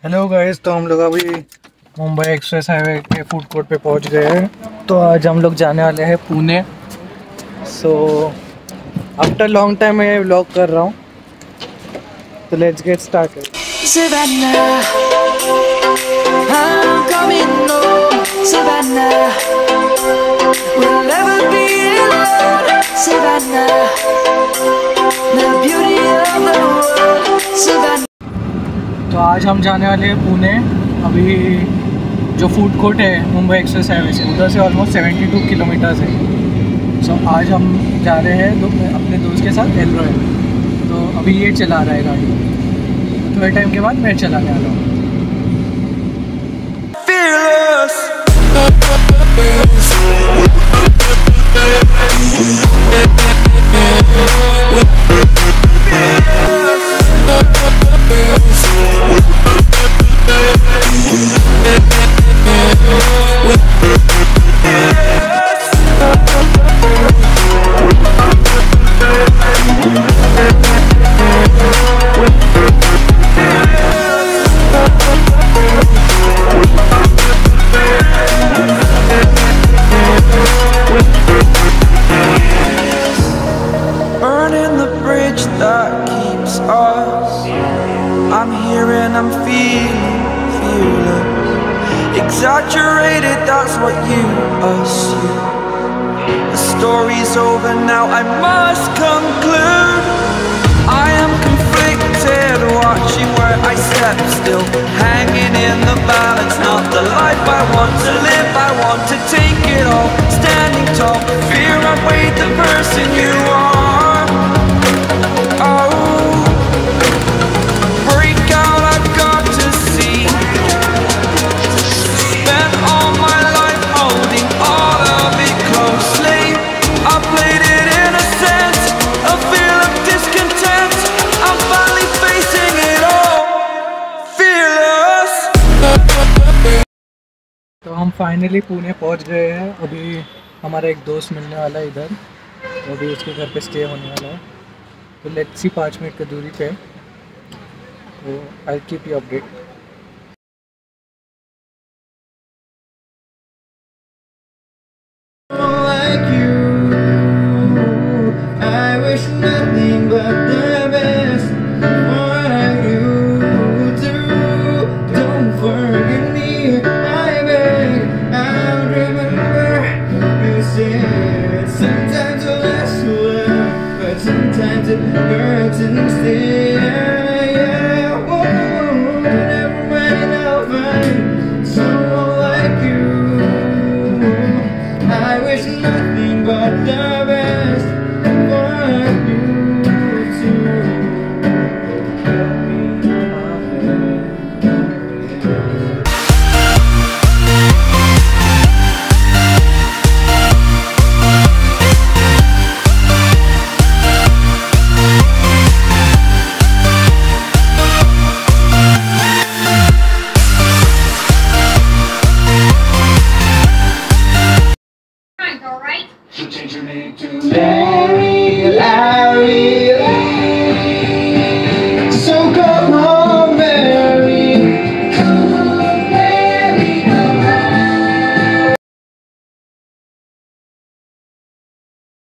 Hello guys, तो हम लोग अभी मुंबई एक्सप्रेस हाईवे के फूड कोर्ट पे पहुंच गए हैं। तो आज हम लोग जाने वाले हैं Pune. So after long time मैं व्लॉग कर रहा हूँ, तो लेट्स गेट स्टार्टेड। तो आज हम जाने वाले हैं पुणे। अभी जो फूड कोर्ट है मुंबई एक्सप्रेस हाईवे से, उधर से ऑलमोस्ट 72 किलोमीटर्स है। सो आज हम जा रहे हैं अपने दोस्त के साथ एल रॉय। तो अभी ये चला रहा है गाड़ी, थोड़े टाइम के बाद मैं चलाने वाला हूँ। Exaggerated, that's what you assume. The story's over now, I must conclude. I am conflicted, watching where I step still, hanging in the balance. Not the life I want to live, I want to take it all. Standing tall, fear I weighed the person you are. Oh, break out, I've got to see. Spent all my life holding all of it closely. I played it innocent, a feel of discontent. I'm finally facing it all, fearless. तो हम finally Pune पहुंच गए हैं। अभी हमारा एक दोस्त मिलने वाला है इधर, तो अभी उसके घर पे स्टे होने वाला है। तो लेट्स सी 5 मिनट की दूरी पे, तो I keep you update. Like you, I wish nothing but the best for you too. Don't forget me, I beg. I'll remember you said sometimes it lasts well, but sometimes it hurts instead. Yeah, whoa, never mind, I'll find someone like you. I wish nothing but the best for you too. So change your name to